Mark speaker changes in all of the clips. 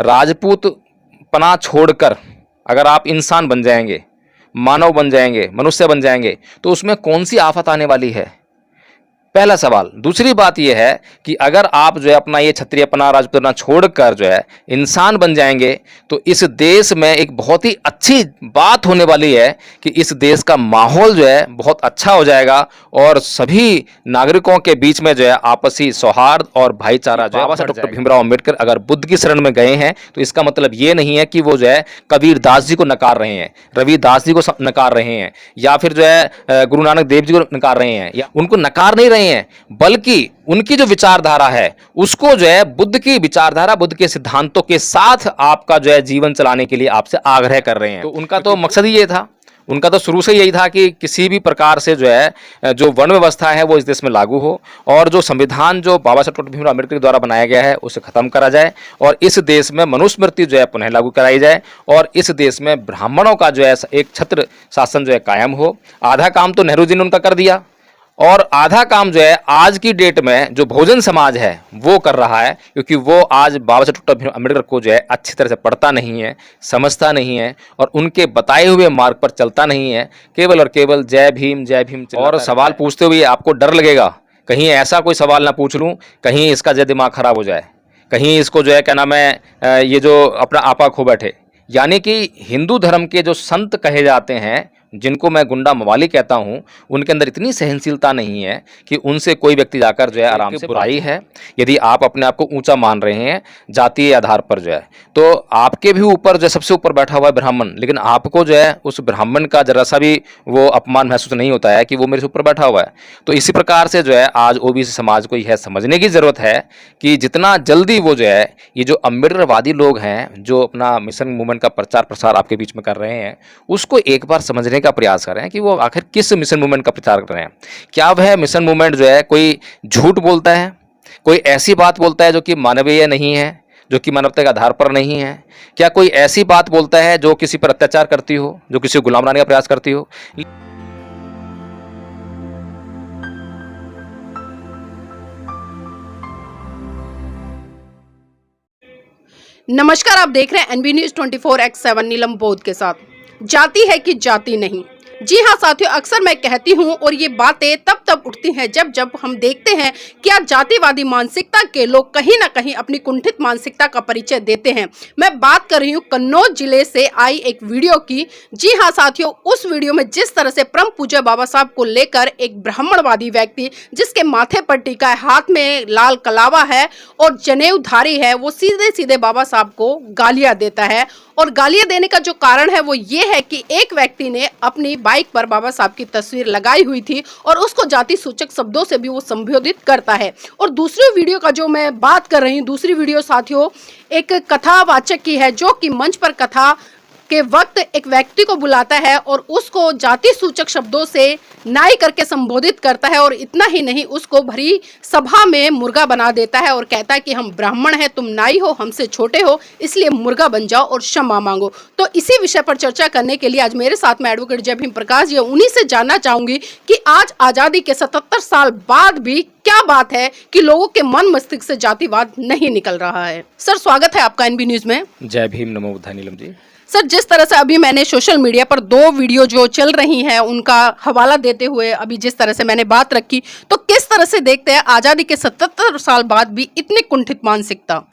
Speaker 1: राजपूत पना छोड़कर अगर आप इंसान बन जाएंगे, मानव बन जाएंगे, मनुष्य बन जाएंगे, तो उसमें कौन सी आफत आने वाली है? पहला सवाल। दूसरी बात यह है कि अगर आप जो है अपना ये क्षत्रियपना राजपूतना छोड़कर जो है इंसान बन जाएंगे तो इस देश में एक बहुत ही अच्छी बात होने वाली है कि इस देश का माहौल जो है बहुत अच्छा हो जाएगा और सभी नागरिकों के बीच में जो है आपसी सौहार्द और भाईचारा जो है बाबा साहब डॉक्टर भीमराव अम्बेडकर अगर बुद्ध की शरण में गए हैं तो इसका मतलब ये नहीं है कि वो जो है कबीर दास जी को नकार रहे हैं, रविदास जी को नकार रहे हैं, या फिर जो है गुरु नानक देव जी को नकार रहे हैं, या उनको नकार नहीं रहे हैं, बल्कि उनकी जो विचारधारा है उसको जो है बुद्ध की विचारधारा, बुद्ध के सिद्धांतों के साथ आपका जो है जीवन चलाने के लिए आपसे आग्रह कर रहे हैं। तो उनका तो मकसद ही ये था, उनका तो शुरू से यही था कि किसी भी प्रकार से जो है जो वर्ण व्यवस्था है वो इस देश में लागू हो और जो संविधान जो बाबा साहब डॉक्टर भीमराव अम्बेडकर द्वारा बनाया गया है उसे खत्म करा जाए और इस देश में मनुस्मृति जो है पुनः लागू कराई जाए और इस देश में ब्राह्मणों का जो है एक छत्र शासन जो है कायम हो। आधा काम तो नेहरू जी ने उनका कर दिया और आधा काम जो है आज की डेट में जो बहुजन समाज है वो कर रहा है, क्योंकि वो आज बाबा साहब डॉक्टर भीमराव अम्बेडकर को जो है अच्छी तरह से पढ़ता नहीं है, समझता नहीं है और उनके बताए हुए मार्ग पर चलता नहीं है, केवल और केवल जय भीम और सवाल पूछते हुए आपको डर लगेगा कहीं ऐसा कोई सवाल ना पूछ लूं, कहीं इसका जो दिमाग खराब हो जाए, कहीं इसको जो है क्या नाम है ये जो अपना आपा खो बैठे। यानी कि हिंदू धर्म के जो संत कहे जाते हैं, जिनको मैं गुंडा मवाली कहता हूं, उनके अंदर इतनी सहनशीलता नहीं है कि उनसे कोई व्यक्ति जाकर जो है आराम से बुराई है। यदि आप अपने आप को ऊंचा मान रहे हैं जातीय आधार पर जो है, तो आपके भी ऊपर जो सबसे ऊपर बैठा हुआ है ब्राह्मण, लेकिन आपको जो है उस ब्राह्मण का जरा सा भी वो अपमान महसूस नहीं होता है कि वो मेरे से ऊपर बैठा हुआ है। तो इसी प्रकार से जो है आज ओबीसी समाज को यह समझने की जरूरत है कि जितना जल्दी वो जो है ये जो अम्बेडकरवादी लोग हैं जो अपना मिशन मूवमेंट का प्रचार प्रसार आपके बीच में कर रहे हैं, उसको एक बार समझने का प्रयास कर रहे हैं कि वो आखिर किस मिशन मूवमेंट का प्रचार कर रहे हैं। क्या वह मिशन मूवमेंट जो है कोई झूठ बोलता है, कोई ऐसी बात बोलता है जो कि मानवीय नहीं है, जो कि मानवता के आधार पर नहीं है? क्या कोई ऐसी बात बोलता है जो किसी पर अत्याचार करती हो, जो किसी को गुलाम बनाने का प्रयास करती हो?
Speaker 2: नमस्कार, आप देख रहे हैं एनबी न्यूज 24x7 नीलम बोध के साथ। जाति है कि जाति नहीं। जी हाँ साथियों, अक्सर मैं कहती हूँ और ये बातें तब उठती हैं जब हम देखते हैं कि आज जातिवादी मानसिकता के लोग कहीं ना कहीं अपनी कुंठित मानसिकता का परिचय देते हैं। मैं बात कर रही हूँ कन्नौज जिले से आई एक वीडियो की। जी हाँ साथियों, उस वीडियो में जिस तरह से परम पूज्य बाबा साहब को लेकर एक ब्राह्मणवादी व्यक्ति जिसके माथे पर टीका है, हाथ में लाल कलावा है और जनेऊधारी है, वो सीधे सीधे बाबा साहब को गालियां देता है। और गालियां देने का जो कारण है वो ये है कि एक व्यक्ति ने अपनी बाइक पर बाबा साहब की तस्वीर लगाई हुई थी और उसको जाति सूचक शब्दों से भी वो संबोधित करता है। और दूसरी वीडियो का जो मैं बात कर रही हूँ, दूसरी वीडियो साथियों एक कथावाचक की है जो कि मंच पर कथा के वक्त एक व्यक्ति को बुलाता है और उसको जाति सूचक शब्दों से नाई करके संबोधित करता है और इतना ही नहीं, उसको भरी सभा में मुर्गा बना देता है और कहता है कि हम ब्राह्मण हैं, तुम नाई हो, हमसे छोटे हो, इसलिए मुर्गा बन जाओ और क्षमा मांगो। तो इसी विषय पर चर्चा करने के लिए आज मेरे साथ में एडवोकेट जय भीम प्रकाश जी, उन्हीं से जानना चाहूंगी कि आज आजादी के 77 साल बाद भी क्या बात है कि लोगों के मन मस्तिष्क से जातिवाद नहीं निकल रहा है। सर, स्वागत है आपका एनबी न्यूज में।
Speaker 1: जय भीम, नमो बुद्धाय नीलम जी।
Speaker 2: सर, जिस तरह से अभी मैंने सोशल मीडिया पर 2 वीडियो जो चल रही हैं उनका हवाला देते हुए अभी जिस तरह से मैंने बात रखी, तो किस तरह से देखते हैं आज़ादी के 77 साल बाद भी इतनी कुंठित मानसिकता?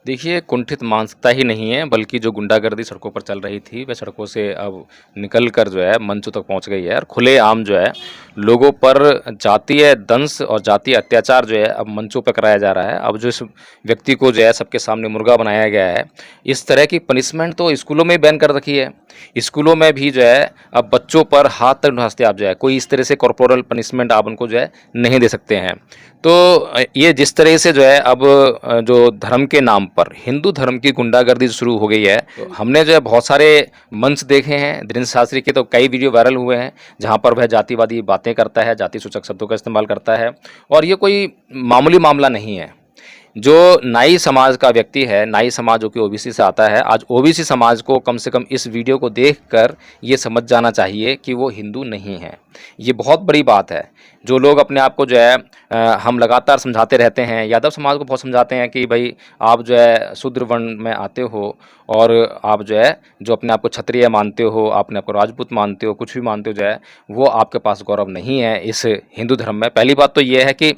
Speaker 1: देखिए, कुंठित मानसिकता ही नहीं है, बल्कि जो गुंडागर्दी सड़कों पर चल रही थी वह सड़कों से अब निकल कर जो है मंचों तक पहुंच गई है और खुलेआम जो है लोगों पर जातीय दंश और जातीय अत्याचार जो है अब मंचों पर कराया जा रहा है। अब जो इस व्यक्ति को जो है सबके सामने मुर्गा बनाया गया है, इस तरह की पनिशमेंट तो स्कूलों में बैन कर रखी है। स्कूलों में भी जो है अब बच्चों पर हाथ तक ढांसते आप जो है कोई इस तरह से कॉर्पोरल पनिशमेंट आप उनको जो है नहीं दे सकते हैं। तो ये जिस तरह से जो है अब जो धर्म के नाम पर हिंदू धर्म की गुंडागर्दी शुरू हो गई है, तो हमने जो है बहुत सारे मंच देखे हैं। धीरेन्द्र शास्त्री के तो कई वीडियो वायरल हुए हैं जहां पर वह जातिवादी बातें करता है, जाति सूचक शब्दों का इस्तेमाल करता है और ये कोई मामूली मामला नहीं है। जो नाई समाज का व्यक्ति है, नाई समाज जो कि ओबीसी से आता है, आज ओबीसी समाज को कम से कम इस वीडियो को देखकर ये समझ जाना चाहिए कि वो हिंदू नहीं है। ये बहुत बड़ी बात है। जो लोग अपने आप को जो है हम लगातार समझाते रहते हैं, यादव समाज को बहुत समझाते हैं कि भाई आप जो है शूद्र वर्ण में आते हो और आप जो है जो अपने आप को क्षत्रिय मानते हो, अपने आप को राजपूत मानते हो, कुछ भी मानते हो, जो है वो आपके पास गौरव नहीं है इस हिंदू धर्म में। पहली बात तो ये है कि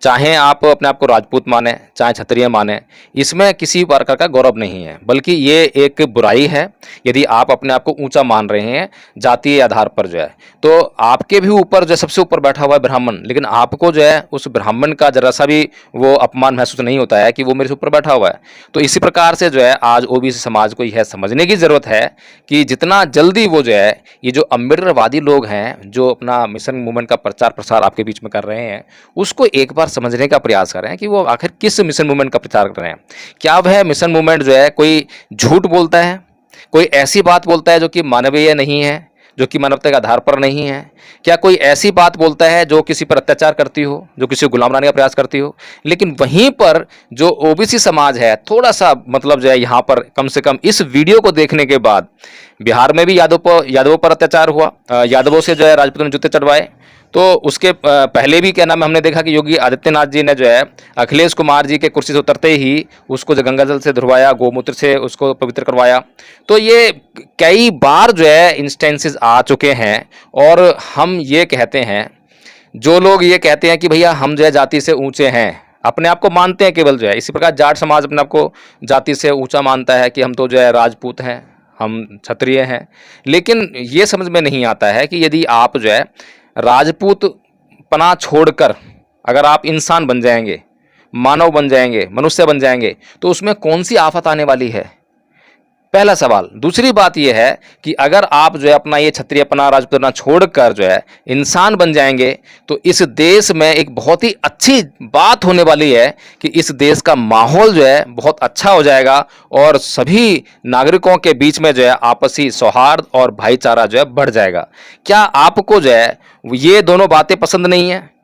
Speaker 1: चाहे आप अपने आप को राजपूत माने, चाहे क्षत्रिय माने, इसमें किसी प्रकार का गौरव नहीं है, बल्कि ये एक बुराई है यदि आप अपने आप को ऊंचा मान रहे हैं जातीय आधार पर जो है। तो आपके भी ऊपर जो सबसे ऊपर बैठा हुआ है ब्राह्मण, लेकिन आपको जो है उस ब्राह्मण का जरा सा भी वो अपमान महसूस नहीं होता है कि वो मेरे से ऊपर बैठा हुआ है। तो इसी प्रकार से जो है आज ओबीसी समाज को यह समझने की ज़रूरत है कि जितना जल्दी वो जो है ये जो अम्बेडकरवादी लोग हैं जो अपना मिशन मूवमेंट का प्रचार प्रसार आपके बीच में कर रहे हैं, उसको एक बार समझने का प्रयास करें कि वो आखिर किस मिशन मूवमेंट का प्रचार कर रहे हैं। क्या वह मिशन मूवमेंट जो है कोई झूठ बोलता है, कोई ऐसी बात बोलता है जो कि मानवीय नहीं है, जो कि मानवता के आधार पर नहीं है? क्या कोई ऐसी बात बोलता है जो किसी पर अत्याचार करती हो, जो किसी को गुलाम बनाने का प्रयास करती हो? लेकिन वहीं पर जो ओबीसी समाज है, थोड़ा सा मतलब जो है यहाँ पर कम से कम इस वीडियो को देखने के बाद, बिहार में भी यादवों पर अत्याचार हुआ, यादवों से जो है राजपूतों ने जूते चढ़वाए। तो उसके पहले भी क्या नाम है, हमने देखा कि योगी आदित्यनाथ जी ने जो है अखिलेश कुमार जी के कुर्सी से उतरते ही उसको जो गंगा जल से धुलवाया, गोमूत्र से उसको पवित्र करवाया। तो ये कई बार जो है इंस्टेंसेस आ चुके हैं और हम ये कहते हैं, जो लोग ये कहते हैं कि भैया हम जो है जाति से ऊंचे हैं, अपने आप को मानते हैं केवल जो है, इसी प्रकार जाट समाज अपने आप को जाति से ऊंचा मानता है कि हम तो जो है राजपूत हैं, हम क्षत्रिय हैं। लेकिन ये समझ में नहीं आता है कि यदि आप जो है राजपूत पना छोड़कर अगर आप इंसान बन जाएंगे, मानव बन जाएंगे, मनुष्य बन जाएंगे, तो उसमें कौन सी आफत आने वाली है? पहला सवाल। दूसरी बात यह है कि अगर आप जो है अपना ये क्षत्रियपना राजपूतना छोड़कर जो है इंसान बन जाएंगे, तो इस देश में एक बहुत ही अच्छी बात होने वाली है कि इस देश का माहौल जो है बहुत अच्छा हो जाएगा और सभी नागरिकों के बीच में जो है आपसी सौहार्द और भाईचारा जो है बढ़ जाएगा। क्या आपको जो है ये दोनों बातें पसंद नहीं है?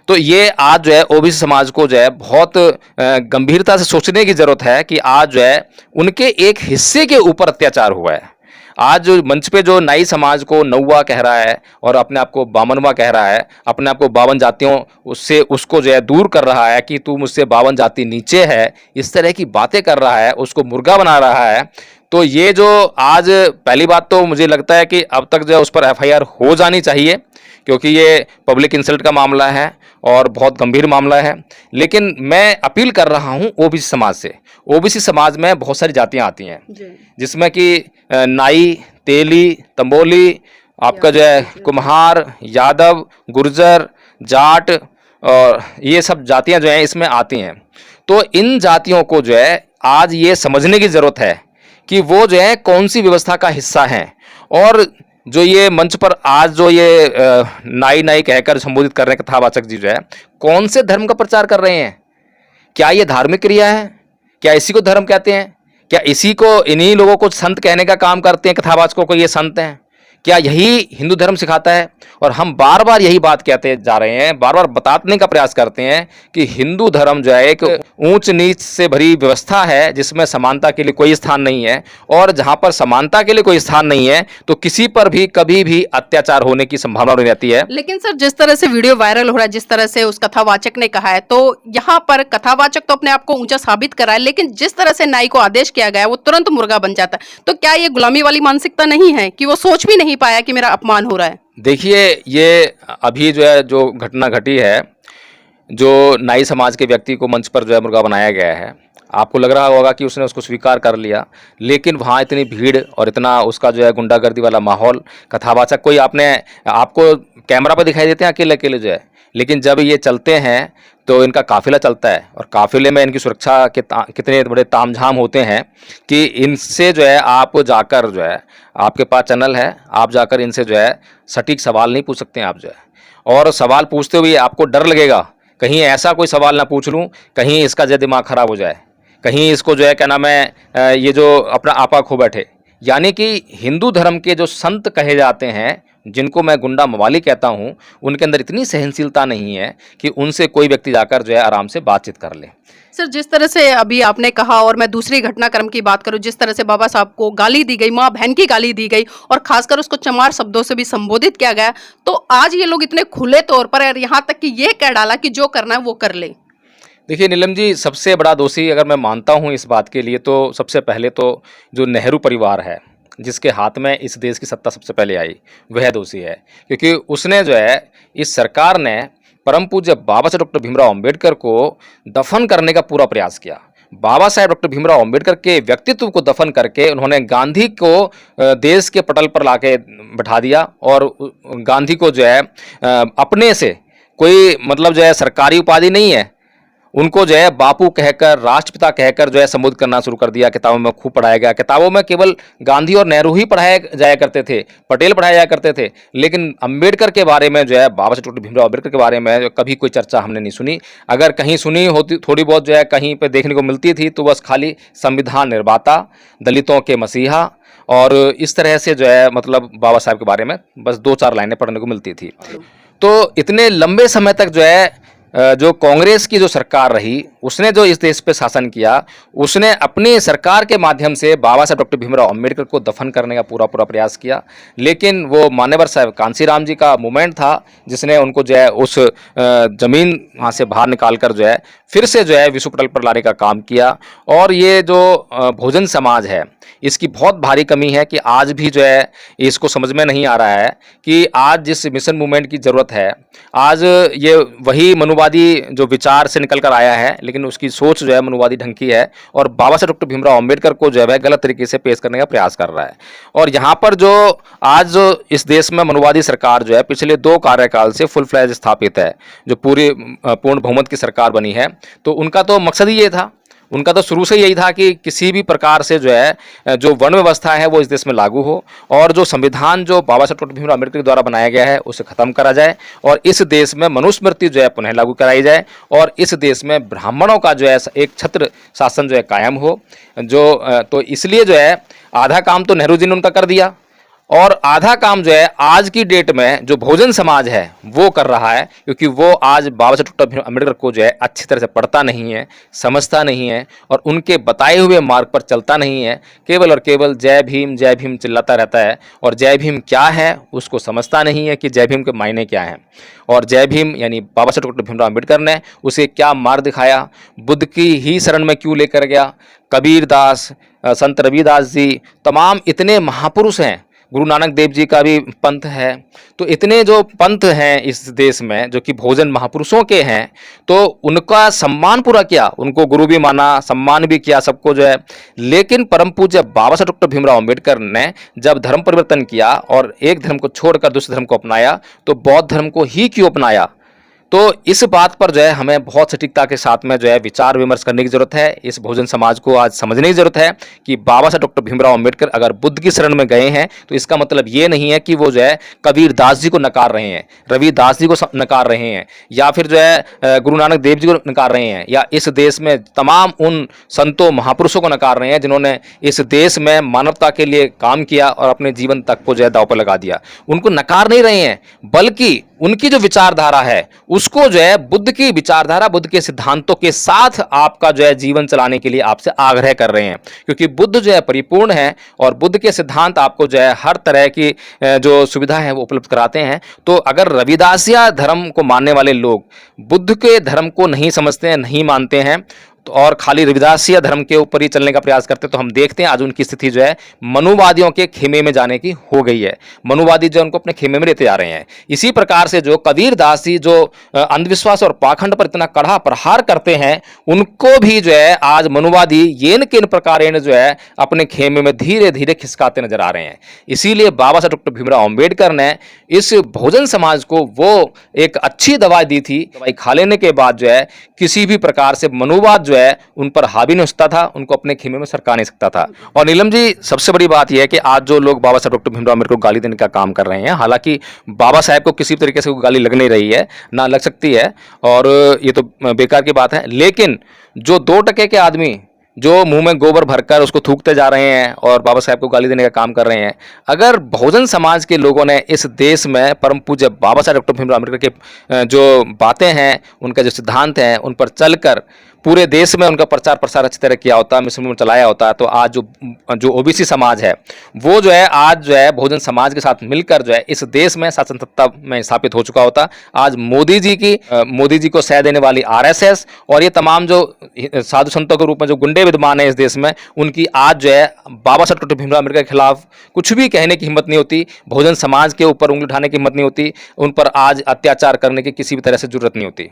Speaker 1: तो ये आज जो है ओबीसी समाज को जो है बहुत गंभीरता से सोचने की जरूरत है कि आज जो है उनके एक हिस्से के ऊपर अत्याचार हुआ है। आज जो मंच पे जो नाई समाज को नौवा कह रहा है और अपने आप को बावनवा कह रहा है, अपने आप को 52 जातियों उससे उसको जो है दूर कर रहा है कि तू मुझसे 52 जाति नीचे है, इस तरह की बातें कर रहा है, उसको मुर्गा बना रहा है। तो ये जो आज पहली बात तो मुझे लगता है कि अब तक जो है उस पर एफआईआर हो जानी चाहिए, क्योंकि ये पब्लिक इंसल्ट का मामला है और बहुत गंभीर मामला है। लेकिन मैं अपील कर रहा हूँ ओबीसी समाज से। ओबीसी समाज में बहुत सारी जातियाँ आती हैं, जिसमें कि नाई, तेली, तंबोली, आपका जो है कुम्हार, यादव, गुर्जर, जाट और ये सब जातियाँ जो हैं इसमें आती हैं। तो इन जातियों को जो है आज ये समझने की ज़रूरत है कि वो जो है कौन सी व्यवस्था का हिस्सा हैं। और जो ये मंच पर आज जो ये नाई नाई कहकर संबोधित कर रहे हैं कथावाचक जी, जो है कौन से धर्म का प्रचार कर रहे हैं? क्या ये धार्मिक क्रिया है? क्या इसी को धर्म कहते हैं? क्या इसी को, इन्हीं लोगों को संत कहने का काम करते हैं कथावाचकों को, ये संत हैं? क्या यही हिंदू धर्म सिखाता है? और हम बार बार यही बात कहते जा रहे हैं, बार बार बताने का प्रयास करते हैं कि हिंदू धर्म जो है एक ऊंच नीच से भरी व्यवस्था है जिसमें समानता के लिए कोई स्थान नहीं है। और जहां पर समानता के लिए कोई स्थान नहीं है तो किसी पर भी कभी भी अत्याचार होने की संभावना नहीं रहती है।
Speaker 2: लेकिन सर, जिस तरह से वीडियो वायरल हो रहा है, जिस तरह से उस कथावाचक ने कहा है, तो यहाँ पर कथावाचक तो अपने आप को ऊंचा साबित कर रहा है, लेकिन जिस तरह से नाई को आदेश किया गया है वो तुरंत मुर्गा बन जाता है। तो क्या ये गुलामी वाली मानसिकता नहीं है कि वो सोच भी नहीं पाया कि मेरा अपमान हो रहा है?
Speaker 1: देखिए, ये अभी जो है जो घटना घटी है, जो नाई समाज के व्यक्ति को मंच पर जो है मुर्गा बनाया गया है, आपको लग रहा होगा कि उसने उसको स्वीकार कर लिया, लेकिन वहाँ इतनी भीड़ और इतना उसका जो है गुंडागर्दी वाला माहौल, कथावाचक कोई आपको कैमरा पर दिखाई देते हैं अकेले अकेले जो है, लेकिन जब ये चलते हैं तो इनका काफिला चलता है और काफिले में इनकी सुरक्षा के कितने बड़े तामझाम होते हैं कि इनसे जो है आप जाकर जो है, आपके पास चैनल है, आप जाकर इनसे जो है सटीक सवाल नहीं पूछ सकते हैं आप जो है। और सवाल पूछते हुए आपको डर लगेगा कहीं ऐसा कोई सवाल ना पूछ लूँ, कहीं इसका जो दिमाग खराब हो जाए, कहीं इसको जो है क्या नाम है ये जो अपना आपा खो बैठे। यानी कि हिंदू धर्म के जो संत कहे जाते हैं, जिनको मैं गुंडा मवाली कहता हूं, उनके अंदर इतनी सहनशीलता नहीं है कि उनसे कोई व्यक्ति जाकर जो है आराम से बातचीत कर ले।
Speaker 2: सर, जिस तरह से अभी आपने कहा और मैं दूसरी घटनाक्रम की बात करूं, जिस तरह से बाबा साहब को गाली दी गई, माँ बहन की गाली दी गई और खासकर उसको चमार शब्दों से भी संबोधित किया गया, तो आज ये लोग इतने खुले तौर पर और यहाँ तक कि ये कह डाला कि जो करना है वो कर ले।
Speaker 1: देखिए नीलम जी, सबसे बड़ा दोषी अगर मैं मानता हूं इस बात के लिए, तो सबसे पहले तो जो नेहरू परिवार है, जिसके हाथ में इस देश की सत्ता सबसे पहले आई, वह दोषी है। क्योंकि उसने जो है, इस सरकार ने परम पूज्य बाबा साहब डॉक्टर भीमराव अंबेडकर को दफन करने का पूरा प्रयास किया। बाबा साहेब डॉक्टर भीमराव अंबेडकर के व्यक्तित्व को दफन करके उन्होंने गांधी को देश के पटल पर लाके बैठा दिया और गांधी को जो है अपने से कोई मतलब जो है सरकारी उपाधि नहीं है, उनको जो है बापू कहकर, राष्ट्रपिता कहकर जो है संबोधित करना शुरू कर दिया। किताबों में खूब पढ़ाया गया। किताबों में केवल गांधी और नेहरू ही पढ़ाए जाया करते थे, पटेल पढ़ाया जाया करते थे, लेकिन अंबेडकर के बारे में जो है, बाबा साहब डॉक्टर भीमराव अंबेडकर के बारे में कभी कोई चर्चा हमने नहीं सुनी। अगर कहीं सुनी होती, थोड़ी बहुत जो है कहीं पे देखने को मिलती थी, तो बस खाली संविधान निर्माता, दलितों के मसीहा और इस तरह से जो है मतलब बाबा साहब के बारे में बस 2-4 लाइनें पढ़ने को मिलती थी। तो इतने लंबे समय तक जो है जो कांग्रेस की जो सरकार रही, उसने जो इस देश पे शासन किया, उसने अपनी सरकार के माध्यम से बाबा साहब डॉक्टर भीमराव अंबेडकर को दफन करने का पूरा प्रयास किया। लेकिन वो मान्यवर साहब कांसीराम जी का मूवमेंट था, जिसने उनको जो है उस जमीन वहाँ से बाहर निकाल कर जो है फिर से जो है विश्व पटल पर लाने का काम किया। और ये जो बहुजन समाज है, इसकी बहुत भारी कमी है कि आज भी जो है इसको समझ में नहीं आ रहा है कि आज जिस मिशन मूवमेंट की ज़रूरत है, आज ये वही मनुवादी जो विचार से निकल कर आया है, लेकिन उसकी सोच जो है मनुवादी ढंग की है और बाबा साहब डॉक्टर भीमराव अंबेडकर को जो है गलत तरीके से पेश करने का प्रयास कर रहा है। और यहाँ पर जो आज जो इस देश में मनुवादी सरकार जो है पिछले 2 कार्यकाल से फुल फ्लैज स्थापित है, जो पूरी पूर्ण बहुमत की सरकार बनी है, तो उनका तो मकसद ही ये था, उनका तो शुरू से यही था कि किसी भी प्रकार से जो है जो वर्ण व्यवस्था है वो इस देश में लागू हो और जो संविधान जो बाबा साहब डॉक्टर भीमराव अंबेडकर द्वारा बनाया गया है उसे खत्म करा जाए और इस देश में मनुस्मृति जो है पुनः लागू कराई जाए और इस देश में ब्राह्मणों का जो है एक छत्र शासन जो है कायम हो। जो तो इसलिए जो है आधा काम तो नेहरू जी ने उनका कर दिया और आधा काम जो है आज की डेट में जो बहुजन समाज है वो कर रहा है, क्योंकि वो आज बाबा साहब डॉक्टर भीमराव अंबेडकर को जो है अच्छी तरह से पढ़ता नहीं है, समझता नहीं है और उनके बताए हुए मार्ग पर चलता नहीं है। केवल और केवल जय भीम चिल्लाता रहता है और जय भीम क्या है उसको समझता नहीं है कि जय भीम के मायने क्या हैं और जय भीम यानी बाबा साहब डॉक्टर भीमराव अंबेडकर ने उसे क्या मार्ग दिखाया, बुद्ध की ही शरण में क्यों लेकर गया, कबीरदास, संत रविदास जी, तमाम इतने महापुरुष हैं, गुरु नानक देव जी का भी पंथ है। तो इतने जो पंथ हैं इस देश में जो कि भोजन महापुरुषों के हैं, तो उनका सम्मान पूरा किया, उनको गुरु भी माना, सम्मान भी किया सबको जो है। लेकिन परम पूज्य बाबा साहब डॉक्टर भीमराव अंबेडकर ने जब धर्म परिवर्तन किया और एक धर्म को छोड़कर दूसरे धर्म को अपनाया, तो बौद्ध धर्म को ही क्यों अपनाया। तो इस बात पर जो है हमें बहुत सटीकता के साथ में जो है विचार विमर्श करने की जरूरत है। इस बहुजन समाज को आज समझने की जरूरत है कि बाबा साहब डॉक्टर भीमराव अंबेडकर अगर बुद्ध की शरण में गए हैं तो इसका मतलब ये नहीं है कि वो जो है कबीरदास जी को नकार रहे हैं, रविदास जी को नकार रहे हैं या फिर जो है गुरु नानक देव जी को नकार रहे हैं या इस देश में तमाम उन संतों महापुरुषों को नकार रहे हैं जिन्होंने इस देश में मानवता के लिए काम किया और अपने जीवन तक को जो है दांव पर लगा दिया। उनको नकार नहीं रहे हैं, बल्कि उनकी जो विचारधारा है उसको जो है बुद्ध की विचारधारा, बुद्ध के सिद्धांतों के साथ आपका जो है जीवन चलाने के लिए आपसे आग्रह कर रहे हैं, क्योंकि बुद्ध जो है परिपूर्ण है और बुद्ध के सिद्धांत आपको जो है हर तरह की जो सुविधा है वो उपलब्ध कराते हैं। तो अगर रविदासिया धर्म को मानने वाले लोग बुद्ध के धर्म को नहीं समझते हैं, नहीं मानते हैं और खाली रविदासिया धर्म के ऊपर ही चलने का प्रयास करते, तो हम देखते हैं आज उनकी स्थिति जो है मनुवादियों के खेमे में जाने की हो गई है। मनुवादी जो उनको अपने खेमे में लेते जा रहे हैं। इसी प्रकार से जो कबीरदास जी जो अंधविश्वास और पाखंड पर इतना कड़ा प्रहार करते हैं, उनको भी जो है आज मनुवादी येन किन प्रकारेण जो है अपने खेमे में धीरे धीरे खिसकाते नजर आ रहे हैं। इसीलिए बाबा साहब डॉक्टर भीमराव अंबेडकर ने इस बहुजन समाज को वो एक अच्छी दवाई दी थी। दवाई खा लेने के बाद जो है किसी भी प्रकार से मनुवाद जो है उन पर हावी नहीं हो सकता था, उनको अपने खेमे में सरका नहीं सकता था। और नीलम जी, सबसे बड़ी बात यह है कि आज जो लोग बाबा साहब डॉक्टर भीमराव अंबेडकर को गाली देने का काम कर रहे हैं, हालांकि बाबा साहब को किसी तरीके से गाली लग नहीं रही है, ना लग सकती है और ये तो बेकार की बात है, लेकिन जो 2% के आदमी जो मुंह में गोबर भरकर उसको थूकते जा रहे हैं और बाबा साहेब को गाली देने का काम कर रहे हैं। अगर बहुजन समाज के लोगों ने इस देश में परम पूज्य बाबा साहेब डॉक्टर भीमराव अम्बेडकर के जो बातें हैं, उनका जो सिद्धांत हैं, उन पर चलकर पूरे देश में उनका प्रचार प्रसार अच्छी तरह किया होता, मिशन में चलाया होता, तो आज जो ओबीसी समाज है वो जो है आज जो है बहुजन समाज के साथ मिलकर जो है इस देश में शासन सत्ता में स्थापित हो चुका होता। आज मोदी जी को सह देने वाली आरएसएस और ये तमाम जो साधु संतों के रूप में जो गुंडे विद्यमान है इस देश में, उनकी आज जो है बाबा साहब डॉक्टर भीमराव अम्बेडकर के खिलाफ कुछ भी कहने की हिम्मत नहीं होती, बहुजन समाज के ऊपर उंगली उठाने की हिम्मत नहीं होती, उन पर आज अत्याचार करने की किसी भी तरह से जरूरत नहीं होती।